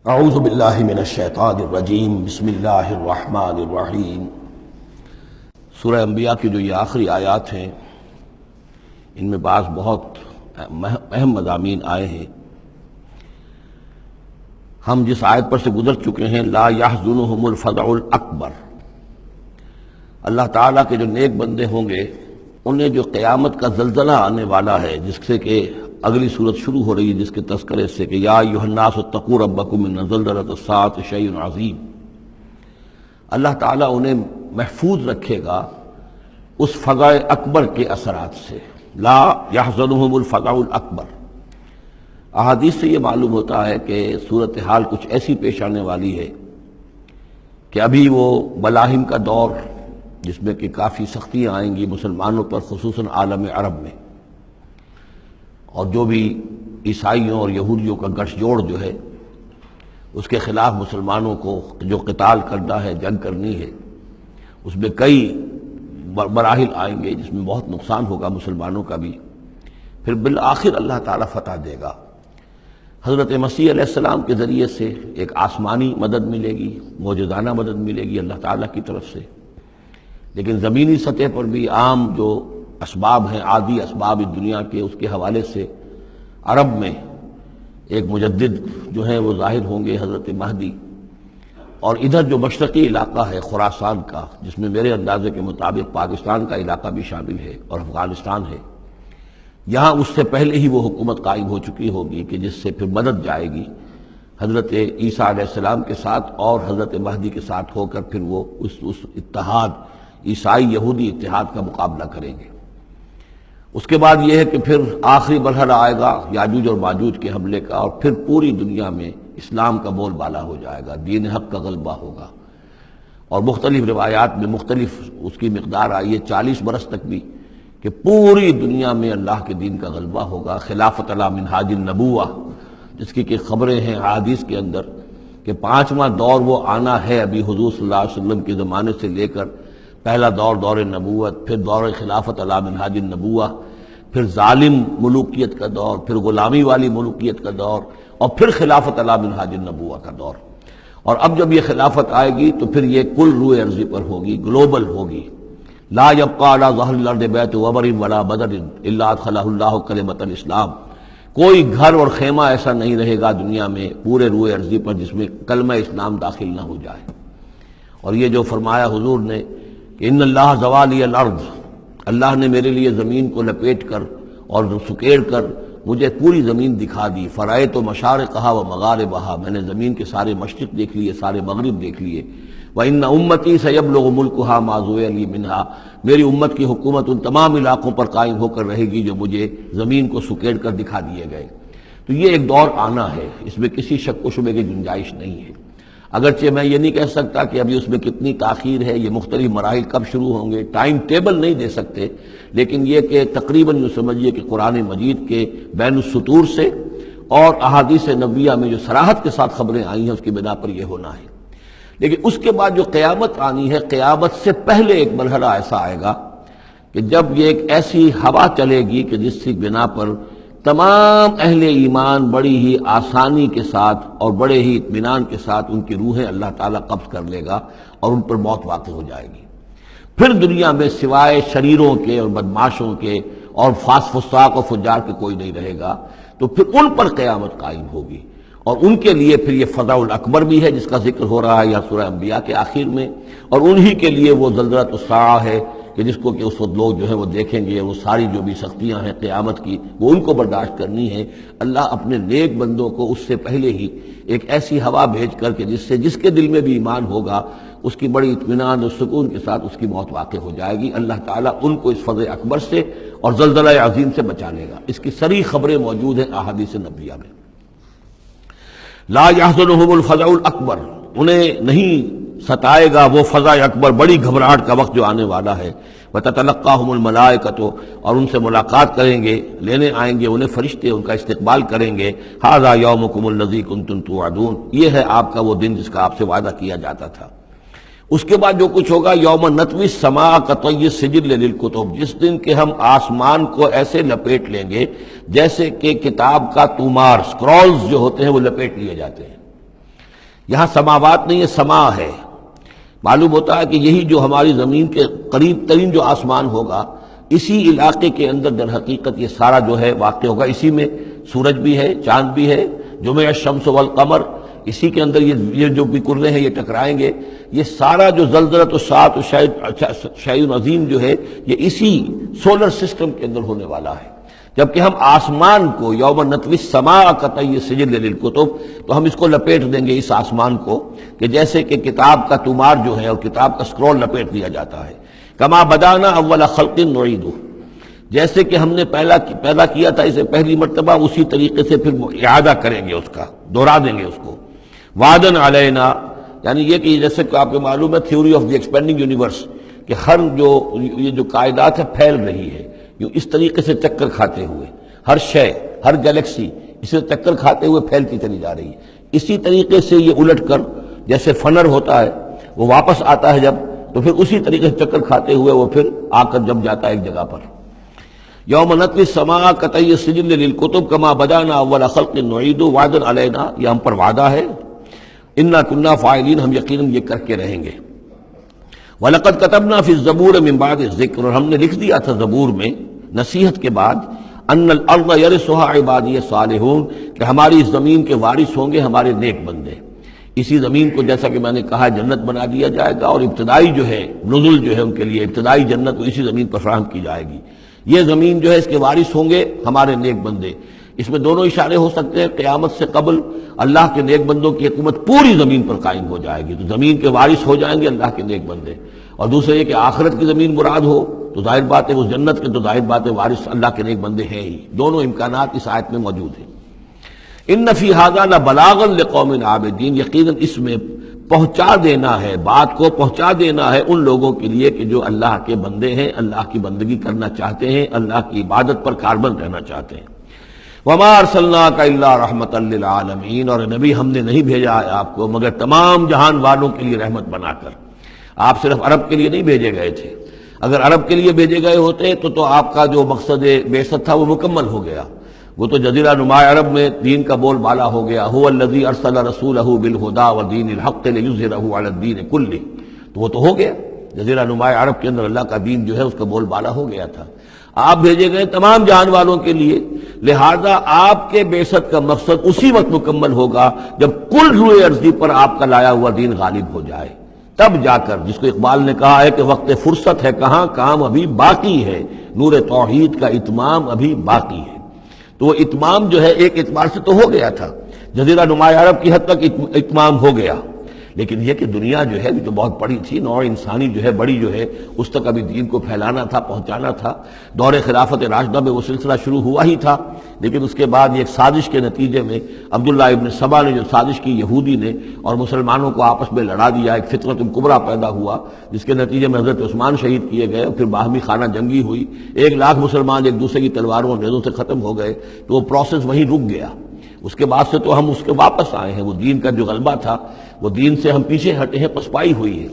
اعوذ باللہ من الشیطان الرجیم بسم اللہ الرحمن الرحیم۔ سورہ انبیاء کی جو یہ آخری آیات ہیں ان میں بعض بہت اہم مضامین آئے ہیں۔ ہم جس آیت پر سے گزر چکے ہیں لا یحزنہم الفزع الاکبر، اللہ تعالیٰ کے جو نیک بندے ہوں گے انہیں جو قیامت کا زلزلہ آنے والا ہے، جس سے کہ اگلی صورت شروع ہو رہی ہے جس کے تذکرے سے کہ یا ایھا الناس اتقوا ربکم ان زلزلۃ الساعۃ شیء عظیم، اللہ تعالیٰ انہیں محفوظ رکھے گا اس فزع اکبر کے اثرات سے۔ لا یحزنہم الفزع الاکبر، احادیث سے یہ معلوم ہوتا ہے کہ صورتحال کچھ ایسی پیش آنے والی ہے کہ ابھی وہ ملاحم کا دور جس میں کہ کافی سختیاں آئیں گی مسلمانوں پر، خصوصاً عالم عرب میں، اور جو بھی عیسائیوں اور یہودیوں کا گٹھ جوڑ جو ہے اس کے خلاف مسلمانوں کو جو قتال کرنا ہے، جنگ کرنی ہے، اس میں کئی مراحل آئیں گے جس میں بہت نقصان ہوگا مسلمانوں کا بھی، پھر بالآخر اللہ تعالیٰ فتح دے گا۔ حضرت مسیح علیہ السلام کے ذریعے سے ایک آسمانی مدد ملے گی، معجزانہ مدد ملے گی اللہ تعالیٰ کی طرف سے، لیکن زمینی سطح پر بھی عام جو اسباب ہیں، عادی اسباب دنیا کے، اس کے حوالے سے عرب میں ایک مجدد جو ہیں وہ ظاہر ہوں گے، حضرت مہدی، اور ادھر جو مشرقی علاقہ ہے خراسان کا، جس میں میرے اندازے کے مطابق پاکستان کا علاقہ بھی شامل ہے اور افغانستان ہے، یہاں اس سے پہلے ہی وہ حکومت قائم ہو چکی ہوگی کہ جس سے پھر مدد جائے گی حضرت عیسیٰ علیہ السلام کے ساتھ اور حضرت مہدی کے ساتھ ہو کر پھر وہ اس اتحاد، عیسائی یہودی اتحاد کا مقابلہ کریں گے۔ اس کے بعد یہ ہے کہ پھر آخری مرحلہ آئے گا یاجوج اور ماجوج کے حملے کا، اور پھر پوری دنیا میں اسلام کا بول بالا ہو جائے گا، دین حق کا غلبہ ہوگا، اور مختلف روایات میں مختلف اس کی مقدار آئی ہے، 40 برس تک بھی، کہ پوری دنیا میں اللہ کے دین کا غلبہ ہوگا۔ خلافت علی منہاج النبوہ، جس کی کہ خبریں ہیں حدیث کے اندر کہ 5واں دور وہ آنا ہے ابھی حضور صلی اللہ علیہ وسلم کے زمانے سے لے کر، پہلا دور دور نبوت، پھر دور خلافت علی منہاج النبوہ، پھر ظالم ملوکیت کا دور، پھر غلامی والی ملوکیت کا دور، اور پھر خلافت علی منہاج النبوہ کا دور۔ اور اب جب یہ خلافت آئے گی تو پھر یہ کل روئے ارضی پر ہوگی، گلوبل ہوگی۔ لا یبقى علی ظہر الارض بیت وبر ولا بدر الا ادخلہ اللہ کلمۃ الاسلام، کوئی گھر اور خیمہ ایسا نہیں رہے گا دنیا میں پورے روئے ارضی پر جس میں کلمہ اسلام داخل نہ ہو جائے۔ اور یہ جو فرمایا حضور نے کہ ان اللہ زوالی الارض، اللہ نے میرے لیے زمین کو لپیٹ کر اور سکیڑ کر مجھے پوری زمین دکھا دی، فرائے تو مشارقہا و مغاربہا، میں نے زمین کے سارے مشرق دیکھ لیے، سارے مغرب دیکھ لیے۔ وَإِنَّ أُمَّتِي سَيَبْلُغُ مُلْكُهَا مَا زُوِّيَ لِي مِنْهَا، میری امت کی حکومت ان تمام علاقوں پر قائم ہو کر رہے گی جو مجھے زمین کو سکیڑ کر دکھا دیے گئے۔ تو یہ ایک دور آنا ہے، اس میں کسی شک و شبے کی گنجائش نہیں ہے۔ اگرچہ میں یہ نہیں کہہ سکتا کہ ابھی اس میں کتنی تاخیر ہے، یہ مختلف مراحل کب شروع ہوں گے، ٹائم ٹیبل نہیں دے سکتے، لیکن یہ کہ تقریباً یہ سمجھیے کہ قرآن مجید کے بین السطور سے اور احادیث نبویہ میں جو صراحت کے ساتھ خبریں آئی ہیں اس کی بنا پر یہ ہونا ہے۔ لیکن اس کے بعد جو قیامت آنی ہے، قیامت سے پہلے ایک مرحلہ ایسا آئے گا کہ جب یہ ایک ایسی ہوا چلے گی کہ جس کی بنا پر تمام اہل ایمان بڑی ہی آسانی کے ساتھ اور بڑے ہی اطمینان کے ساتھ ان کی روحیں اللہ تعالیٰ قبض کر لے گا اور ان پر موت واقع ہو جائے گی۔ پھر دنیا میں سوائے شریروں کے اور بدماشوں کے اور فساق و فجار کے کوئی نہیں رہے گا، تو پھر ان پر قیامت قائم ہوگی، اور ان کے لیے پھر یہ فزع الاکبر بھی ہے جس کا ذکر ہو رہا ہے یا سورہ انبیاء کے آخر میں، اور انہی کے لیے وہ زلزلۃ الساعہ ہے کہ جس کو کہ اس وقت لوگ جو ہے وہ دیکھیں گے، وہ ساری جو بھی سختیاں ہیں قیامت کی وہ ان کو برداشت کرنی ہے۔ اللہ اپنے نیک بندوں کو اس سے پہلے ہی ایک ایسی ہوا بھیج کر کے جس کے دل میں بھی ایمان ہوگا اس کی بڑی اطمینان اور سکون کے ساتھ اس کی موت واقع ہو جائے گی۔ اللہ تعالیٰ ان کو اس فزع اکبر سے اور زلزلہ عظیم سے بچا لے گا۔ اس کی صریح خبریں موجود ہیں احادیث نبویہ میں۔ لا یحزنہم الفزع الاکبر، انہیں نہیں ستائے گا وہ فزع اکبر، بڑی گھبراہٹ کا وقت جو آنے والا ہے۔ وتتلقاہم الملائکۃ، اور ان سے ملاقات کریں گے، لینے آئیں گے انہیں فرشتے، ان کا استقبال کریں گے۔ ھذا یومکم الذی کنتم توعدون، یہ ہے آپ کا وہ دن جس کا آپ سے وعدہ کیا جاتا تھا۔ اس کے بعد جو کچھ ہوگا، یوم نطوی السماء کطی السجل للکتب، جس دن کہ ہم آسمان کو ایسے لپیٹ لیں گے جیسے کہ کتاب کا تومار، سکرولز جو ہوتے ہیں وہ لپیٹ لیے جاتے ہیں۔ یہاں سماوات نہیں ہے، سما ہے۔ معلوم ہوتا ہے کہ یہی جو ہماری زمین کے قریب ترین جو آسمان ہوگا، اسی علاقے کے اندر در حقیقت یہ سارا جو ہے واقع ہوگا۔ اسی میں سورج بھی ہے، چاند بھی ہے، جمع الشمس والقمر، اسی کے اندر یہ جو بھی کرنے ہیں یہ ٹکرائیں گے۔ یہ سارا جو زلزلۃ الساعۃ شیء عظیم جو ہے یہ اسی سولر سسٹم کے اندر ہونے والا ہے۔ جبکہ ہم آسمان کو یوم نطوی السماء کطی سجل للکتب، تو ہم اس کو لپیٹ دیں گے اس آسمان کو، کہ جیسے کہ کتاب کا تومار جو ہے اور کتاب کا اسکرول لپیٹ دیا جاتا ہے۔ کما بدانا اول خلق نعیدہ، جیسے کہ ہم نے پیدا کیا تھا اسے پہلی مرتبہ، اسی طریقے سے پھر اعادہ کریں گے، اس کا دوہرا دیں گے اس کو۔ وعدن علینا، یعنی یہ کہ جیسے کہ آپ کو معلوم ہے theory of the expanding universe, کہ ہر یہ جو کائنات ہے پھیل رہی ہے یوں اس طریقے سے چکر کھاتے ہوئے، ہر شے، ہر گلیکسی اسے چکر کھاتے ہوئے پھیلتی چلی جا رہی ہے۔ اسی طریقے سے یہ الٹ کر جیسے فنر ہوتا ہے وہ واپس آتا ہے جب، تو پھر اسی طریقے سے چکر کھاتے ہوئے وہ پھر آ کر جب جاتا ہے ایک جگہ پر۔ یوم نطوی السماء کطی السجل للکتب کما بدانا اول خلق نعید وعدا علینا، یہ ہم پر وعدہ ہے۔ انا کنا فاعلین، ہم یقیناً یہ کر کے رہیں گے۔ وَلَقَدْ كَتَبْنَا فِي الزَّبُورِ مِن بَعْدِ الذِّكْرِ، اور ہم نے لکھ دیا تھا زبور میں نصیحت کے بعد، ان الارض یرثها عبادی الصالحون، کہ ہماری اس زمین کے وارث ہوں گے ہمارے نیک بندے۔ اسی زمین کو جیسا کہ میں نے کہا جنت بنا دیا جائے گا، اور ابتدائی جو ہے نزل جو ہے ان کے لیے ابتدائی جنت اسی زمین پر فراہم کی جائے گی۔ یہ زمین جو ہے اس کے وارث ہوں گے ہمارے نیک بندے۔ اس میں دونوں اشارے ہو سکتے ہیں، قیامت سے قبل اللہ کے نیک بندوں کی حکومت پوری زمین پر قائم ہو جائے گی، تو زمین کے وارث ہو جائیں گے اللہ کے نیک بندے۔ اور دوسرے یہ کہ آخرت کی زمین مراد ہو تو ظاہر بات ہے اس جنت کے تو ظاہر بات ہے وارث اللہ کے نیک بندے ہیں ہی۔ دونوں امکانات اس آیت میں موجود ہیں۔ ان فی ھذا لبلاغا لقوم عابدین، یقیناً اس میں پہنچا دینا ہے، بات کو پہنچا دینا ہے ان لوگوں کے لیے کہ جو اللہ کے بندے ہیں، اللہ کی بندگی کرنا چاہتے ہیں، اللہ کی عبادت پر کاربند رہنا چاہتے ہیں۔ وما ارسلناک الا رحمتا للعالمین، اور نبی ہم نے نہیں بھیجا ہے آپ کو مگر تمام جہان والوں کے لیے رحمت بنا کر۔ آپ صرف عرب کے لیے نہیں بھیجے گئے تھے، اگر عرب کے لیے بھیجے گئے ہوتے تو آپ کا جو مقصد بعثت تھا وہ مکمل ہو گیا، وہ تو جزیرہ نما عرب میں دین کا بول بالا ہو گیا۔ هو الذی ارسل رسولہ بالہدی ودین الحق لیظہرہ علی الدین کلہ، تو وہ تو ہو گیا، جزیرہ نما عرب کے اندر اللہ کا دین جو ہے اس کا بول بالا ہو گیا تھا۔ آپ بھیجے گئے تمام جہان والوں کے لیے، لہذا آپ کے بعثت کا مقصد اسی وقت مکمل ہوگا جب کل روئے ارضی پر آپ کا لایا ہوا دین غالب ہو جائے، تب جا کر، جس کو اقبال نے کہا ہے کہ وقت فرصت ہے کہاں، کام ابھی باقی ہے، نور توحید کا اتمام ابھی باقی ہے۔ تو وہ اتمام جو ہے ایک اعتبار سے تو ہو گیا تھا، جزیرہ نما عرب کی حد تک اتمام ہو گیا، لیکن یہ کہ دنیا جو ہے جو بہت بڑی تھی، نوع انسانی جو ہے بڑی جو ہے اس تک ابھی دین کو پھیلانا تھا، پہنچانا تھا۔ دور خلافت راشدہ میں وہ سلسلہ شروع ہوا ہی تھا، لیکن اس کے بعد ایک سازش کے نتیجے میں عبداللہ ابن سبا نے جو سازش کی یہودی نے اور مسلمانوں کو آپس میں لڑا دیا، ایک فتنۃ الکبریٰ پیدا ہوا، جس کے نتیجے میں حضرت عثمان شہید کیے گئے، پھر باہمی خانہ جنگی ہوئی، 1,00,000 مسلمان ایک دوسرے کی تلواروں اور نیزوں سے ختم ہو گئے، تو وہ پروسیس وہیں رک گیا۔ اس کے بعد سے تو ہم اس کے واپس آئے ہیں، وہ دین کا جو غلبہ تھا وہ دین سے ہم پیچھے ہٹے ہیں، پسپائی ہوئی ہے۔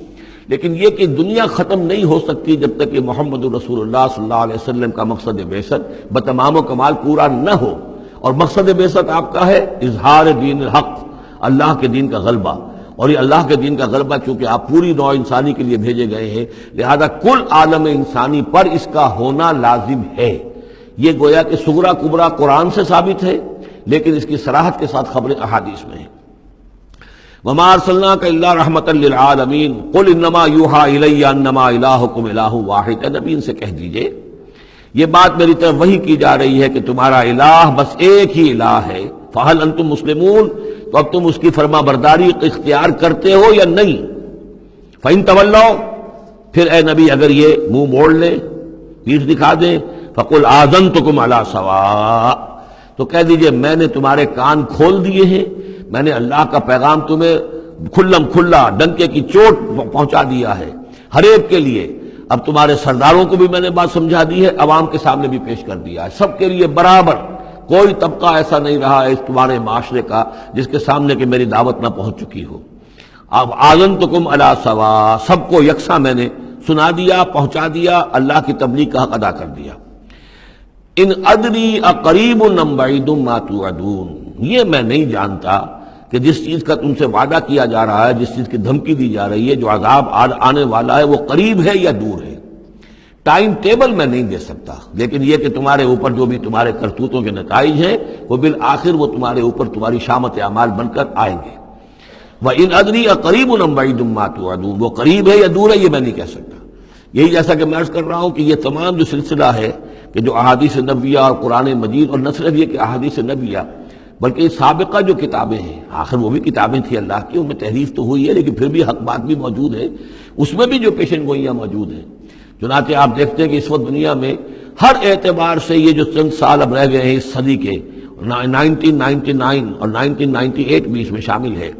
لیکن یہ کہ دنیا ختم نہیں ہو سکتی جب تک کہ محمد رسول اللہ صلی اللہ علیہ وسلم کا مقصد بعثت بتمام و کمال پورا نہ ہو، اور مقصد بعثت آپ کا ہے اظہار دین الحق، اللہ کے دین کا غلبہ، اور یہ اللہ کے دین کا غلبہ چونکہ آپ پوری نوع انسانی کے لیے بھیجے گئے ہیں، لہذا کل عالم انسانی پر اس کا ہونا لازم ہے۔ یہ گویا کہ صغریٰ کبریٰ قرآن سے ثابت ہے، لیکن اس کی صراحت کے ساتھ خبریں احادیث میں ہیں۔ وما ارسلناک الا رحمتا للعالمین قل انما یوحی الی انما الہکم الہ واحد، اے نبی ان سے کہہ دیجئے یہ بات میری طرف وحی کی جا رہی ہے کہ تمہارا الہ بس ایک ہی الہ ہے، فہل انتم مسلمون، تو اب تم اس کی فرما برداری اختیار کرتے ہو یا نہیں؟ فإن تولوا، پھر اے نبی اگر یہ منہ موڑ لیں، پیٹھ دکھا دیں، فقل آذنتکم علی سواء، تو کہہ دیجئے میں نے تمہارے کان کھول دیے ہیں، میں نے اللہ کا پیغام تمہیں کھلم کھلا ڈنکے کی چوٹ پہنچا دیا ہے ہر ایک کے لیے۔ اب تمہارے سرداروں کو بھی میں نے بات سمجھا دی ہے، عوام کے سامنے بھی پیش کر دیا ہے، سب کے لیے برابر، کوئی طبقہ ایسا نہیں رہا ہے اس تمہارے معاشرے کا جس کے سامنے کہ میری دعوت نہ پہنچ چکی ہو۔ اب آذنتکم علی سواء، سب کو یکساں میں نے سنا دیا، پہنچا دیا، اللہ کی تبلیغ کا حق ادا کر دیا۔ ان ادری اقریب ام بعید ما توعدون، یہ میں نہیں جانتا کہ کہ جس چیز کا تم سے وعدہ کیا جا رہا ہے، جس چیز کی دھمکی دی جا رہی ہے، جو عذاب آنے والا ہے، وہ قریب ہے یا دور ہے؟ ٹائم ٹیبل میں نہیں دے سکتا، لیکن یہ کہ تمہارے اوپر جو بھی تمہارے کرتوتوں کے نتائج ہیں وہ بالآخر وہ تمہارے اوپر تمہاری شامت اعمال بن کر آئیں گے۔ وَإِنْ أَدْرِي أَقَرِيبٌ أَمْ بَعِيدٌ مَا تُوعَدُونَ، وہ قریب ہے یا دور ہے یہ میں نہیں کہہ سکتا۔ یہی جیسا کہ میں عرض کر رہا ہوں کہ یہ تمام جو سلسلہ ہے کہ جو احادیث نبویہ اور قرآن مجید، اور نہ صرف یہ کہ احادیث نبویہ بلکہ سابقہ جو کتابیں ہیں، آخر وہ بھی کتابیں تھیں اللہ کی، ان میں تحریف تو ہوئی ہے لیکن پھر بھی حق بات بھی موجود ہے، اس میں بھی جو پیشن گوئیاں موجود ہیں۔ چنانچہ آپ دیکھتے ہیں کہ اس وقت دنیا میں ہر اعتبار سے یہ جو چند سال اب رہ گئے ہیں اس صدی کے، 1999 اور 1998 بھی اس میں شامل ہے،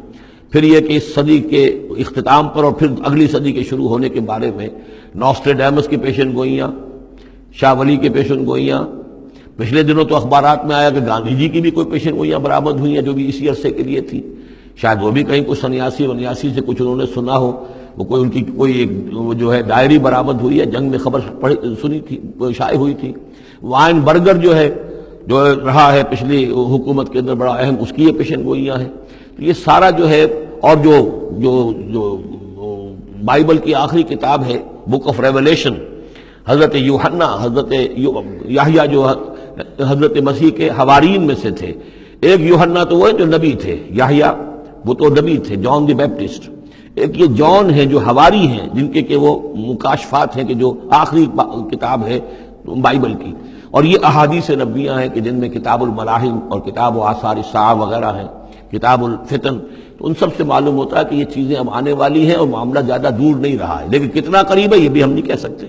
پھر یہ کہ اس صدی کے اختتام پر اور پھر اگلی صدی کے شروع ہونے کے بارے میں نوسٹریڈیمس کی پیشن گوئیاں، شاہ ولی کی پیشن گوئیاں، پچھلے دنوں تو اخبارات میں آیا کہ گاندھی جی کی بھی کوئی پیشن گوئیاں برآمد ہوئی ہیں جو بھی اسی عرصے کے لیے تھی، شاید وہ بھی کہیں کوئی سنیاسی سے کچھ انہوں نے سنا ہو، وہ کوئی ان کی کوئی ایک وہ جو ہے ڈائری برآمد ہوئی ہے، جنگ میں خبر سنی تھی، شائع ہوئی تھی۔ وائن برگر جو ہے جو رہا ہے پچھلی حکومت کے اندر بڑا اہم، اس کی یہ پیشن گوئیاں ہیں۔ تو یہ سارا جو ہے، اور جو بائبل کی آخری کتاب ہے بک آف ریولیشن، حضرت یوحنا، حضرت یحییٰ جو حضرت مسیح کے حوارین میں سے تھے، ایک یوحنا تو وہ ہے جو نبی تھے، یحییٰ وہ تو نبی تھے، جان دی بیپٹسٹ، ایک یہ جان ہیں جو حواری ہیں جن کے کہ وہ مکاشفات ہیں کہ جو آخری کتاب ہے بائبل کی، اور یہ احادیث نبویہ ہیں کہ جن میں کتاب الملاحم اور کتاب و آثار الساعہ وغیرہ ہیں، کتاب الفتن، تو ان سب سے معلوم ہوتا ہے کہ یہ چیزیں اب آنے والی ہیں اور معاملہ زیادہ دور نہیں رہا ہے، لیکن کتنا قریب ہے یہ بھی ہم نہیں کہہ سکتے۔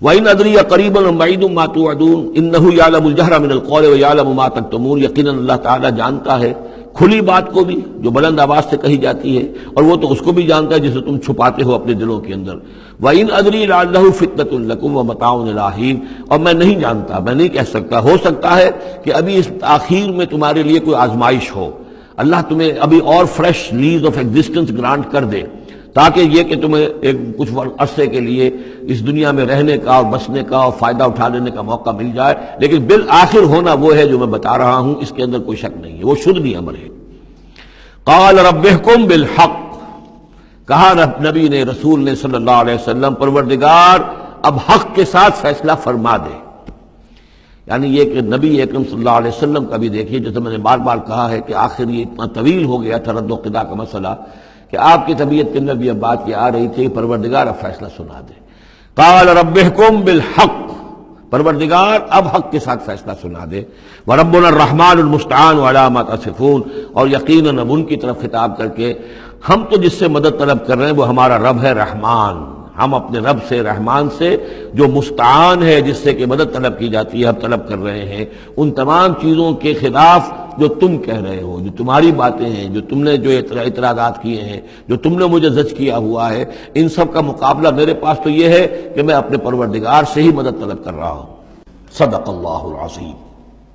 وَإِنْ أَدْرِي أَقَرِيبٌ أَمْ بَعِيدٌ مَا تُوعَدُونَ إِنَّهُ يَعْلَمُ الْجَهْرَ مِنَ الْقَوْلِ وَيَعْلَمُ مَا تَكْتُمُونَ، یقیناً اللہ تعالیٰ جانتا ہے کھلی بات کو بھی جو بلند آواز سے کہی جاتی ہے، اور وہ تو اس کو بھی جانتا ہے جسے تم چھپاتے ہو اپنے دلوں کے اندر۔ وَإِنْ أَدْرِي لَعَلَّهُ فِتْنَةٌ لَكُمْ وَمَتَاعٌ إِلَىٰ حِينٍ، اور میں نہیں جانتا، میں نہیں کہہ سکتا، ہو سکتا ہے کہ ابھی اس تاخیر میں تمہارے لیے کوئی آزمائش ہو، اللہ تمہیں ابھی اور fresh lease of existence grant کر دے، تاکہ یہ کہ تمہیں ایک کچھ عرصے کے لیے اس دنیا میں رہنے کا اور بسنے کا اور فائدہ اٹھا لینے کا موقع مل جائے، لیکن بالآخر ہونا وہ ہے جو میں بتا رہا ہوں، اس کے اندر کوئی شک نہیں ہے، وہ شدنی امر ہے۔ قال رب احکم بالحق، کہا نبی نے، رسول نے صلی اللہ علیہ وسلم، پروردگار اب حق کے ساتھ فیصلہ فرما دے۔ یعنی یہ کہ نبی اکرم صلی اللہ علیہ وسلم کا بھی دیکھیے، جیسے میں نے بار بار کہا ہے کہ آخر یہ اتنا طویل ہو گیا تھا رد و قضا کا مسئلہ کہ آپ کی طبیعت کے اندر بھی اب بات یہ آ رہی تھی کہ پروردگار اب فیصلہ سنا دے۔ قال رب احکم بالحق، پروردگار اب حق کے ساتھ فیصلہ سنا دے۔ وربنا الرحمن المستعان علی ما تصفون، اور یقیناً اب ان کی طرف خطاب کر کے، ہم تو جس سے مدد طلب کر رہے ہیں وہ ہمارا رب ہے رحمان، ہم اپنے رب سے رحمان سے جو مستعان ہے، جس سے کہ مدد طلب کی جاتی ہے، ہم طلب کر رہے ہیں ان تمام چیزوں کے خلاف جو تم کہہ رہے ہو، جو تمہاری باتیں ہیں، جو تم نے جو اعتراضات کیے ہیں، جو تم نے مجھے زج کیا ہوا ہے، ان سب کا مقابلہ میرے پاس تو یہ ہے کہ میں اپنے پروردگار سے ہی مدد طلب کر رہا ہوں۔ صدق اللہ العظیم۔